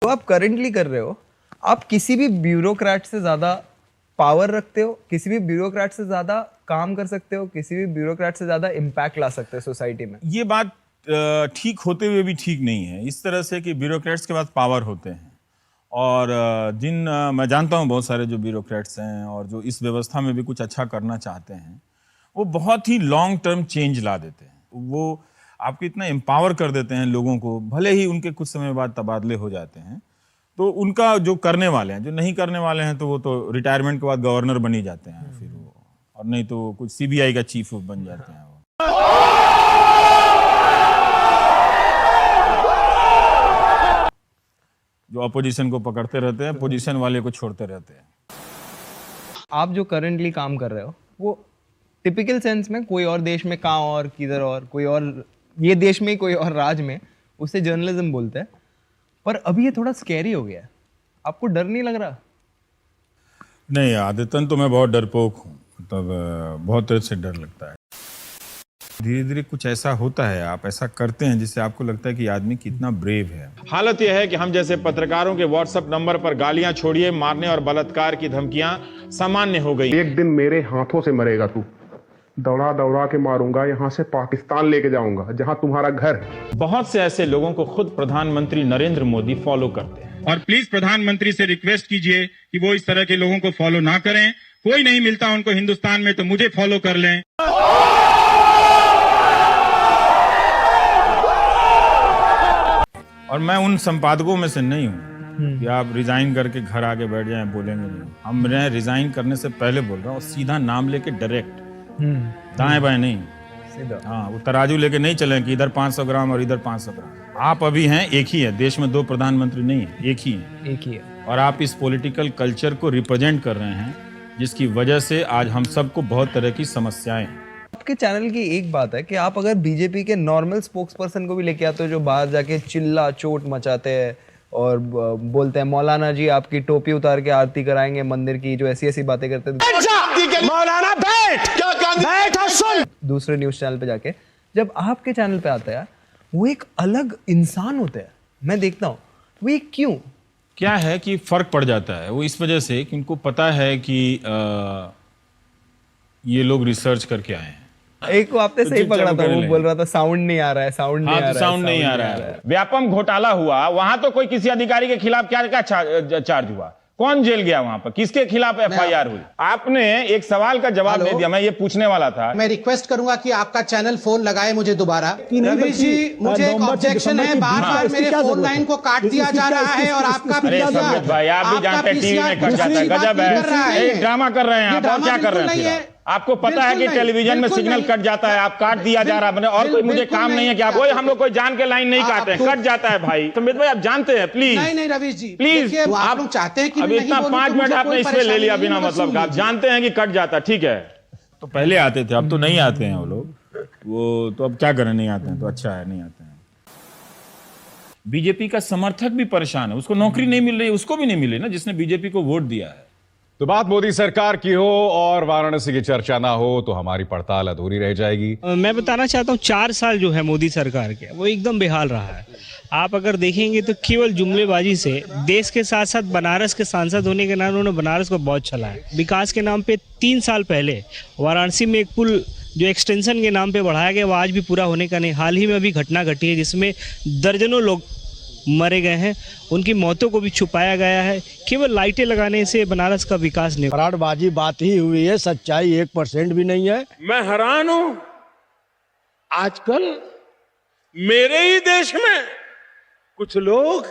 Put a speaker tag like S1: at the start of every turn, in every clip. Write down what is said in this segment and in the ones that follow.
S1: तो आप करेंटली कर रहे हो, आप किसी भी ब्यूरोक्रेट से ज़्यादा पावर रखते हो, किसी भी ब्यूरोक्रेट से ज़्यादा काम कर सकते हो, किसी भी ब्यूरोक्रेट से ज़्यादा इम्पैक्ट ला सकते हो सोसाइटी में।
S2: ये बात ठीक होते हुए भी ठीक नहीं है, इस तरह से कि ब्यूरोक्रेट्स के पास पावर होते हैं और मैं जानता हूँ बहुत सारे जो ब्यूरोक्रेट्स हैं और जो इस व्यवस्था में भी कुछ अच्छा करना चाहते हैं, वो बहुत ही लॉन्ग टर्म चेंज ला देते हैं। वो आपको इतना एम्पावर कर देते हैं लोगों को, भले ही उनके कुछ समय बाद तबादले हो जाते हैं, तो उनका जो करने वाले हैं, जो नहीं करने वाले हैं तो वो तो रिटायरमेंट के बाद गवर्नर बन ही जाते हैं फिर वो, और नहीं तो कुछ सीबीआई का चीफ बन जाते हैं वो। जो अपोजिशन को पकड़ते रहते हैं, पोजीशन वाले को छोड़ते रहते हैं।
S1: आप जो करंटली काम कर रहे हो वो टिपिकल सेंस में कोई और देश में कहाँ और किधर और कोई और ये देश में कोई और राज्य में उसे जर्नलिज्म बोलते हैं, पर अभी ये थोड़ा स्कैरी हो गया है। आपको डर नहीं लग रहा?
S2: नहीं, आदतन तो मैं बहुत डरपोक हूँ, मतलब बहुत तरह से डर लगता है। धीरे धीरे कुछ ऐसा होता है, आप ऐसा करते हैं जिससे आपको लगता है कि आदमी कितना ब्रेव है।
S3: हालत यह है कि हम जैसे पत्रकारों के व्हाट्सएप नंबर पर गालियां छोड़िए, मारने और बलात्कार की धमकियां सामान्य हो गई।
S4: एक दिन मेरे हाथों से मरेगा तू, दौड़ा दौड़ा के मारूंगा, यहाँ से पाकिस्तान लेके जाऊंगा जहाँ तुम्हारा घर है।
S3: बहुत से ऐसे लोगों को खुद प्रधानमंत्री नरेंद्र मोदी फॉलो करते हैं।
S5: और प्लीज प्रधानमंत्री से रिक्वेस्ट कीजिए कि वो इस तरह के लोगों को फॉलो ना करें। कोई नहीं मिलता उनको हिंदुस्तान में तो मुझे फॉलो कर लें।
S2: और मैं उन संपादकों में से नहीं हूँ कि आप रिजाइन करके घर आके बैठ जाएं, बोलेंगे नहीं। मैं रिजाइन करने से पहले बोल रहा हूँ, सीधा नाम लेके डायरेक्ट, दाएं बाएं नहीं,
S1: सीधा।
S2: हाँ, वो तराजू लेके नहीं चलें कि इधर 500 ग्राम और इधर 500 ग्राम। आप अभी हैं, एक ही है, देश में 2 प्रधानमंत्री नहीं है, एक ही है,
S1: एक ही है।
S2: और आप इस पॉलिटिकल कल्चर को रिप्रेजेंट कर रहे हैं, जिसकी वजह से आज हम सबको बहुत तरह की समस्याएं हैं।
S1: आपके चैनल की एक बात है कि आप अगर बीजेपी के नॉर्मल स्पोक्स पर्सन को भी लेके आते हो जो बाहर जाके चिल्ला चोट मचाते हैं और बोलते हैं मौलाना जी आपकी टोपी उतार के आरती कराएंगे मंदिर की, जो ऐसी ऐसी बातें करते हैं,
S6: मौलाना बैठ और सुन।
S1: दूसरे न्यूज चैनल पे जाके जब आपके चैनल पे आता है वो एक अलग इंसान होते हैं। मैं देखता हूँ वो ये क्यों,
S2: क्या है कि फर्क पड़ जाता है, वो इस वजह से कि उनको पता है कि ये लोग रिसर्च करके आए हैं।
S1: एक को आपने सही पकड़ा था, वो बोल रहा था साउंड नहीं आ रहा है, साउंड नहीं आ रहा है,
S2: साउंड नहीं आ रहा है।
S3: व्यापम घोटाला हुआ, वहां तो कोई किसी अधिकारी के खिलाफ क्या क्या चार्ज हुआ, कौन जेल गया वहां पर, किसके खिलाफ एफआईआर हुई? आपने एक सवाल का जवाब नहीं दिया, मैं ये पूछने वाला था।
S6: मैं रिक्वेस्ट करूंगा कि आपका चैनल फोन लगाए मुझे दोबारा। रवीश जी, मुझे एक ऑब्जेक्शन है, बार बार मेरे फोन लाइन को काट दिया जा रहा है और आपका
S3: भाई आप भी जानते हैं टीवी में कट जाता है, गजब है, एक ड्रामा कर रहे हैं आप, और क्या कर रहे हैं? आपको पता है कि टेलीविजन में सिग्नल कट जाता है, आप काट दिया जा रहा है, और कोई मुझे काम नहीं है कि आप, हम लोग कोई जान के लाइन नहीं काटे, कट जाता है भाई। संबित भाई आप जानते हैं, प्लीज
S6: नहीं रवीश जी,
S3: प्लीज,
S6: आप लोग चाहते हैं कि
S3: अभी इतना 5 मिनट आपने इसमें ले लिया बिना मतलब का, आप जानते हैं कि कट जाता है, ठीक है।
S2: तो पहले आते थे, अब तो नहीं आते हैं वो लोग, वो तो अब क्या करें, नहीं आते हैं तो अच्छा है, नहीं आते हैं। बीजेपी का समर्थक भी परेशान है, उसको नौकरी नहीं मिल रही, उसको भी नहीं मिली ना जिसने बीजेपी को वोट दिया है।
S7: तो बात मोदी सरकार की हो और वाराणसी की चर्चा ना हो तो हमारी पड़ताल अधूरी रह जाएगी।
S8: मैं बताना चाहता हूँ 4 साल जो है मोदी सरकार के, वो एकदम बेहाल रहा है। आप अगर देखेंगे तो केवल जुमलेबाजी से देश के साथ साथ बनारस के सांसद होने के नाम उन्होंने बनारस को बहुत चला है। विकास के नाम पे 3 साल पहले वाराणसी में एक पुल जो एक्सटेंशन के नाम पे बढ़ाया गया, वो आज भी पूरा होने का नहीं। हाल ही में अभी घटना घटी है जिसमें दर्जनों लोग मरे गए हैं, उनकी मौतों को भी छुपाया गया है। केवल लाइटें लगाने से बनारस का विकास नहीं,
S9: फराडबाजी बात ही हुई है, सच्चाई 1% भी नहीं है।
S10: मैं हैरान हूं, आजकल मेरे ही देश में कुछ लोग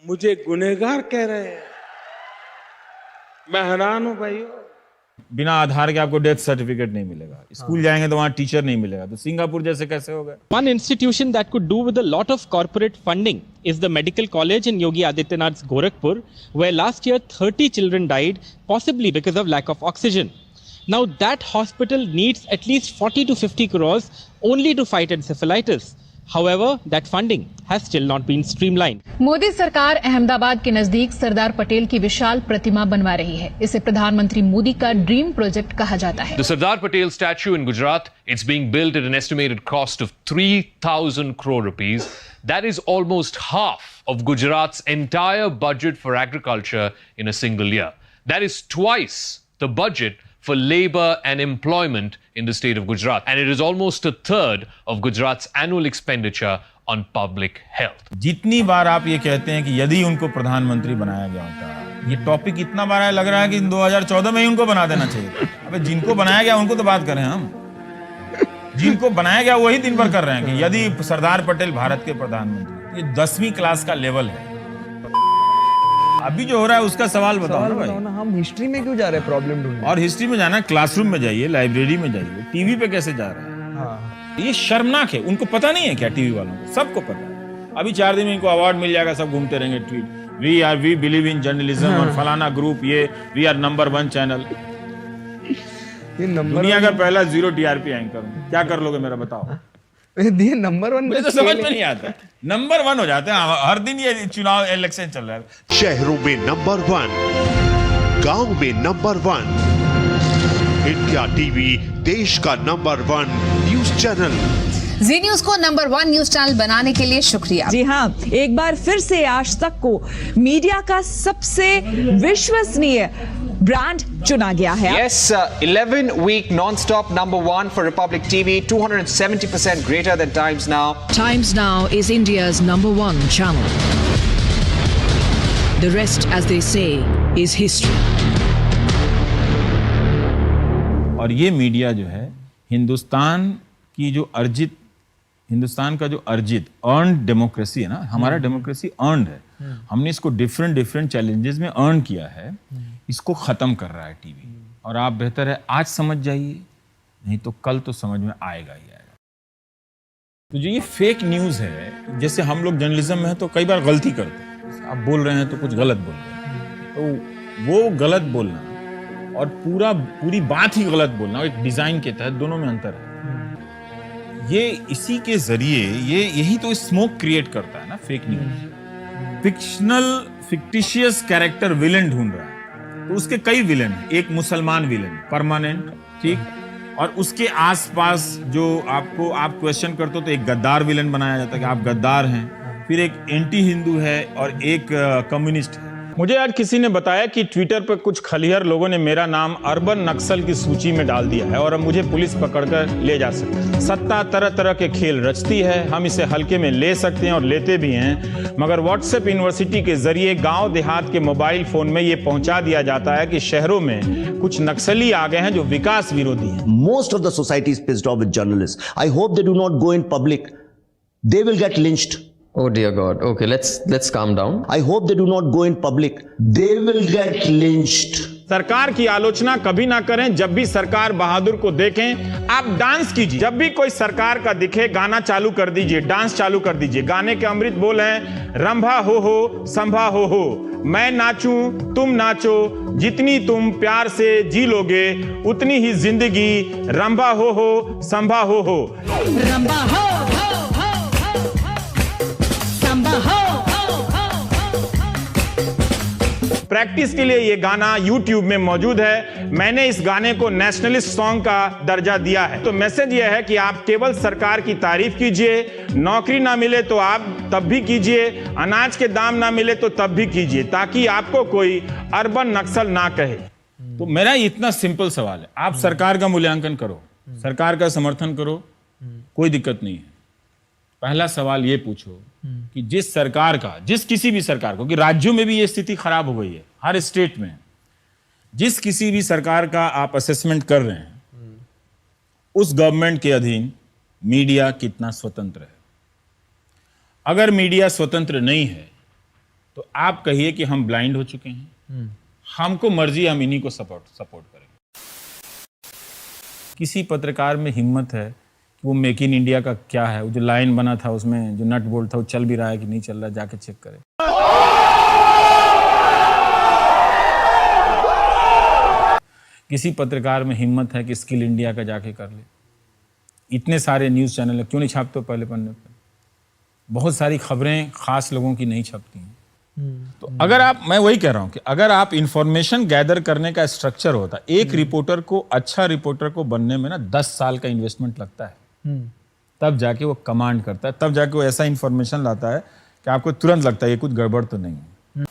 S10: मुझे गुनहगार कह रहे हैं। मैं हैरान हूं भाइयों।
S2: बिना आधार के आपको डेथ सर्टिफिकेट नहीं मिलेगा, स्कूल जाएंगे तो वहां टीचर नहीं मिलेगा, तो सिंगापुर जैसे कैसे होगा?
S11: One institution that could do with a lot of corporate funding is the medical college in Yogi Adityanath's Gorakhpur, where last year 30 children died, possibly because of lack of oxygen. Now that hospital needs at least 40 to 50 crores only to fight encephalitis. However, that funding has still not been streamlined.
S12: Modi सरकार अहमदाबाद के नजदीक सरदार पटेल की विशाल प्रतिमा बनवा रही है। इसे प्रधानमंत्री मोदी का ड्रीम प्रोजेक्ट कहा जाता है।
S13: The Sardar Patel statue in Gujarat, it's being built at an estimated cost of 3,000 crore rupees. That is almost half of Gujarat's entire budget for agriculture in a single year. That is twice the budget for labor and employment in the state of Gujarat. And it is almost a third of Gujarat's annual expenditure on public health.
S2: जितनी बार आप ये कहते हैं कि यदि उनको प्रधानमंत्री बनाया गया होता, ये टॉपिक इतना बार लग रहा है कि 2014 में ही उनको बना देना चाहिए। अबे जिनको बनाया गया उनको तो बात करें हम। जिनको बनाया गया वही दिन भर कर रहे हैं कि यदि सरदार पटेल भारत के प्रधानमंत्री। ये 10वीं क्लास का लेवल है। अभी जो हो रहा है उसका सवाल बताओ ना भाई।
S1: हम हिस्ट्री में क्यों जा रहे हैं प्रॉब्लम ढूंढने?
S2: और हिस्ट्री में जाना, क्लासरूम में जाइए, लाइब्रेरी में जाइए, टीवी पे कैसे जा रहा है?
S1: हाँ।
S2: ये शर्मनाक है। उनको पता नहीं है क्या? टीवी वालों को सबको पता है। अभी 4 दिन में इनको अवार्ड मिल जाएगा, सब घूमते रहेंगे tweet, we believe in journalism और फलाना ग्रुप, ये वी आर नंबर 1 चैनल। दुनिया का पहला 0 TRP एंकर। क्या कर लोगे मेरा बताओ?
S1: ये नंबर 1
S2: मुझे तो समझ में नहीं आता। नंबर 1 हो जाते हैं हर दिन। ये चुनाव इलेक्शन चल रहा है।
S14: शहरों में नंबर 1, गांव में नंबर 1, इंडिया टीवी देश का नंबर 1 न्यूज चैनल।
S15: जी न्यूज को नंबर 1 न्यूज चैनल बनाने के लिए शुक्रिया।
S16: जी हाँ, एक बार फिर से आज तक को मीडिया का सबसे विश्वसनीय ब्रांड चुना गया है।
S17: Yes, 11-week non-stop number 1 for Republic TV, 270% greater than Times Now.
S18: Times Now is India's number 1 channel. The rest, as they say, is history.
S2: और ये मीडिया जो है हिंदुस्तान का जो अर्जित अर्न डेमोक्रेसी है ना, हमारा डेमोक्रेसी अर्नड है। हमने इसको डिफरेंट चैलेंजेस में अर्न किया है, इसको खत्म कर रहा है टीवी। और आप बेहतर है आज समझ जाइए, नहीं तो कल तो समझ में आएगा ही आएगा। तो जो ये फेक न्यूज़ है, जैसे हम लोग जर्नलिज्म में है तो कई बार गलती करते हैं। आप बोल रहे हैं तो कुछ गलत बोल रहे हैं, तो वो गलत बोलना और पूरी बात ही गलत बोलना, एक डिजाइन के तहत दोनों में अंतर है। ये इसी के जरिए यही तो स्मोक क्रिएट करता है ना fake news. Fictitious character villain ढूंढ रहा है, तो उसके कई विलेन हैं। एक मुसलमान विलेन परमानेंट, ठीक, और उसके आसपास जो आप क्वेश्चन करते हो तो एक गद्दार विलेन बनाया जाता है कि आप गद्दार हैं। फिर एक एंटी हिंदू है और एक कम्युनिस्ट है।
S3: मुझे आज किसी ने बताया कि ट्विटर पर कुछ खलिहर लोगों ने मेरा नाम अर्बन नक्सल की सूची में डाल दिया है और अब मुझे पुलिस पकड़कर ले जा सकती है। सत्ता तरह तरह के खेल रचती है, हम इसे हल्के में ले सकते हैं और लेते भी हैं, मगर व्हाट्सएप यूनिवर्सिटी के जरिए गांव देहात के मोबाइल फोन में ये पहुंचा दिया जाता है कि शहरों में कुछ नक्सली आ गए हैं जो विकास विरोधी हैं।
S19: Most of the society is pissed off with journalists. I hope they do not go in public. They will get lynched.
S17: Oh dear God. Okay, let's calm down.
S19: I hope they do not go in public. They will get lynched.
S3: सरकार की आलोचना कभी ना करें। जब भी सरकार बहादुर को देखें आप डांस कीजिए। जब भी कोई सरकार का दिखे गाना चालू कर दीजिए, डांस चालू कर दीजिए। गाने के अमृत बोल हैं, रंभा हो संभा हो, मैं नाचूं तुम नाचो, जितनी तुम प्यार से जी लोगे उतनी ही जिंदगी, रंभा हो संभा हो।
S16: रंभा हो
S3: प्रैक्टिस के लिए ये गाना YouTube में मौजूद है। मैंने इस गाने को नेशनलिस्ट सॉन्ग का दर्जा दिया है। तो मैसेज ये है कि आप केवल सरकार की तारीफ कीजिए, नौकरी ना मिले तो आप तब भी कीजिए, अनाज के दाम ना मिले तो तब भी कीजिए, ताकि आपको कोई अर्बन नक्सल ना कहे।
S2: तो मेरा इतना सिंपल सवाल है, आप सरकार का मूल्यांकन करो, सरकार का समर्थन करो, कोई दिक्कत नहीं है। पहला सवाल ये पूछो कि जिस किसी भी सरकार को, कि राज्यों में भी ये स्थिति खराब हो गई है, हर स्टेट में, जिस किसी भी सरकार का आप असेसमेंट कर रहे हैं, उस गवर्नमेंट के अधीन मीडिया कितना स्वतंत्र है। अगर मीडिया स्वतंत्र नहीं है तो आप कहिए कि हम ब्लाइंड हो चुके हैं, हमको मर्जी, हम इन्हीं को सपोर्ट करेंगे। किसी पत्रकार में हिम्मत है वो मेक इन इंडिया का क्या है, वो जो लाइन बना था उसमें जो नट बोल्ट था वो चल भी रहा है कि नहीं चल रहा है, जाके चेक करें। किसी पत्रकार में हिम्मत है कि स्किल इंडिया का जाके कर ले। इतने सारे न्यूज़ चैनल है, क्यों नहीं छापते पहले पन्ने पर? बहुत सारी खबरें खास लोगों की नहीं छपती हैं। तो अगर आप, मैं वही कह रहा हूं कि अगर आप इंफॉर्मेशन गैदर करने का स्ट्रक्चर होता, एक रिपोर्टर को, अच्छा रिपोर्टर को बनने में ना 10 साल का इन्वेस्टमेंट लगता है, तब जाके वो कमांड करता है, तब जाके वो ऐसा इंफॉर्मेशन लाता है कि आपको तुरंत लगता है ये कुछ गड़बड़ तो नहीं है।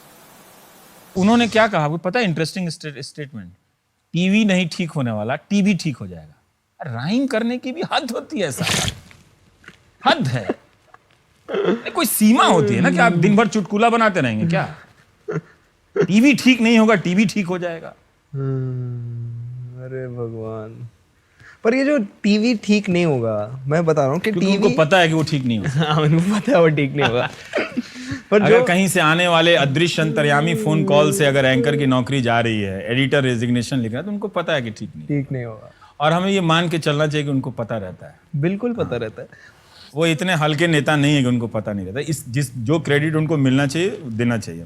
S2: उन्होंने क्या कहा, आपको पता है? इंटरेस्टिंग स्टेटमेंट, टीवी नहीं ठीक होने वाला, टीवी ठीक हो जाएगा। राइम करने की भी हद होती है, ऐसा हद है, कोई सीमा होती है ना कि आप दिन भर चुटकुला बनाते रहेंगे क्या? टीवी ठीक नहीं होगा, टीवी ठीक हो जाएगा।
S1: अरे भगवान, पर ये जो टीवी ठीक नहीं होगा, मैं बता रहा हूँ कि टीवी
S2: को पता है कि वो ठीक नहीं होगा।
S1: हाँ, उनको पता है वो ठीक नहीं होगा।
S2: पर अगर कहीं से आने वाले अदृश्य अंतर्यामी फोन कॉल से अगर एंकर की नौकरी जा रही है, एडिटर रेजिग्नेशन लिख रहा है, तो उनको पता है कि ठीक नहीं
S1: होगा।
S2: और हमें ये मान के चलना चाहिए कि उनको पता रहता है।
S1: बिल्कुल पता रहता है।
S2: वो इतने हल्के नेता नहीं है कि उनको पता नहीं रहता। जो क्रेडिट उनको मिलना चाहिए देना चाहिए।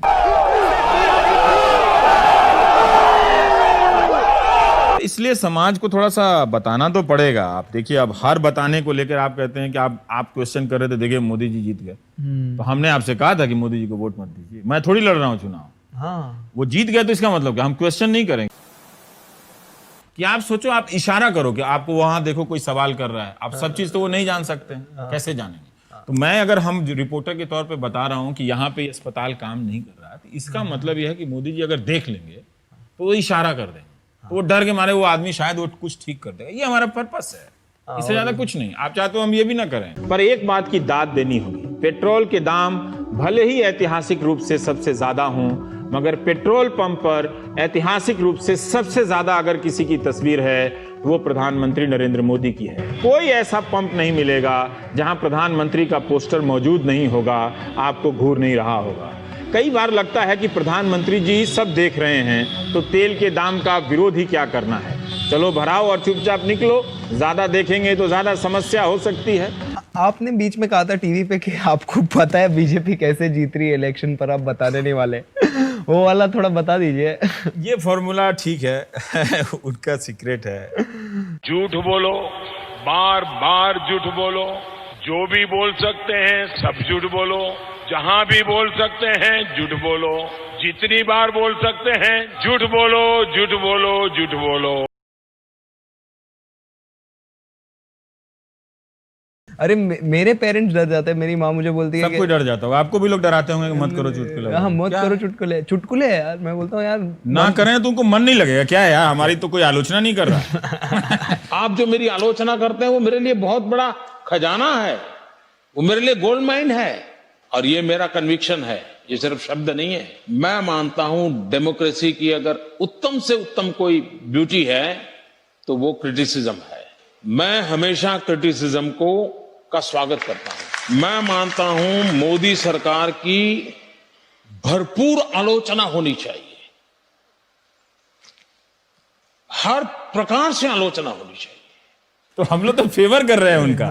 S2: इसलिए समाज को थोड़ा सा बताना तो पड़ेगा। आप देखिए, अब हर बताने को लेकर आप कहते हैं कि आप क्वेश्चन कर रहे थे, देखिए मोदी जी जीत गए, तो हमने आपसे कहा था कि मोदी जी को वोट मत दीजिए। मैं थोड़ी लड़ रहा हूँ चुनाव।
S1: हाँ,
S2: वो जीत गए तो इसका मतलब क्या हम क्वेश्चन नहीं करेंगे? कि आप सोचो, आप इशारा करो कि आपको वहां देखो कोई सवाल कर रहा है, आप सब चीज तो वो नहीं जान सकते हैं, कैसे जानेंगे? तो मैं अगर हम रिपोर्टर के तौर पे बता रहा हूं कि यहाँ पे अस्पताल काम नहीं कर रहा है, तो इसका मतलब यह है कि मोदी जी अगर देख लेंगे तो वो इशारा कर देंगे, तो वो डर के मारे वो आदमी शायद वो कुछ ठीक कर देगा। ये हमारा पर्पस है, इससे ज्यादा कुछ नहीं। आप चाहते हो हम ये भी ना करें।
S3: पर एक बात की दाद देनी होगी, पेट्रोल के दाम भले ही ऐतिहासिक रूप से सबसे ज्यादा हों, मगर पेट्रोल पंप पर ऐतिहासिक रूप से सबसे ज्यादा अगर किसी की तस्वीर है तो वो प्रधानमंत्री नरेंद्र मोदी की है। कोई ऐसा पंप नहीं मिलेगा जहां प्रधानमंत्री का पोस्टर मौजूद नहीं होगा, आपको घूर नहीं रहा होगा। कई बार लगता है कि प्रधानमंत्री जी सब देख रहे हैं, तो तेल के दाम का विरोध ही क्या करना है। चलो भराओ और चुपचाप निकलो, ज्यादा देखेंगे तो ज्यादा समस्या हो सकती है।
S1: आपने बीच में कहा था टीवी पे कि आपको पता है बीजेपी कैसे जीत रही है इलेक्शन, पर आप बताने नहीं वाले। वो वाला थोड़ा बता दीजिए।
S2: ये फॉर्मूला ठीक है उनका सीक्रेट है।
S10: झूठ बोलो, बार बार झूठ बोलो, जो भी बोल सकते हैं सब झूठ बोलो, जहां भी बोल सकते हैं झूठ बोलो, जितनी बार बोल सकते हैं झूठ बोलो, झूठ बोलो, झूठ बोलो।
S1: अरे मेरे पेरेंट्स डर जाते हैं, मेरी माँ मुझे बोलती है
S2: सब कोई डर जाता होगा, आपको भी लोग डराते होंगे कि मत करो चुटकुले।
S1: हाँ, मत करो चुटकुले। चुटकुले है यार, मैं बोलता हूँ यार
S2: ना करें तो उनको मन नहीं लगेगा क्या है यार, हमारी तो कोई आलोचना नहीं कर रहा।
S10: आप जो मेरी आलोचना करते हैं वो मेरे लिए बहुत बड़ा खजाना है, वो मेरे लिए गोल्ड माइन है, और ये मेरा कन्विक्शन है, ये सिर्फ शब्द नहीं है। मैं मानता हूं डेमोक्रेसी की अगर उत्तम से उत्तम कोई ब्यूटी है तो वो क्रिटिसिज्म है। मैं हमेशा क्रिटिसिज्म का स्वागत करता हूं। मैं मानता हूं मोदी सरकार की भरपूर आलोचना होनी चाहिए, हर प्रकार से आलोचना होनी चाहिए।
S2: तो हम लोग तो फेवर कर रहे हैं उनका।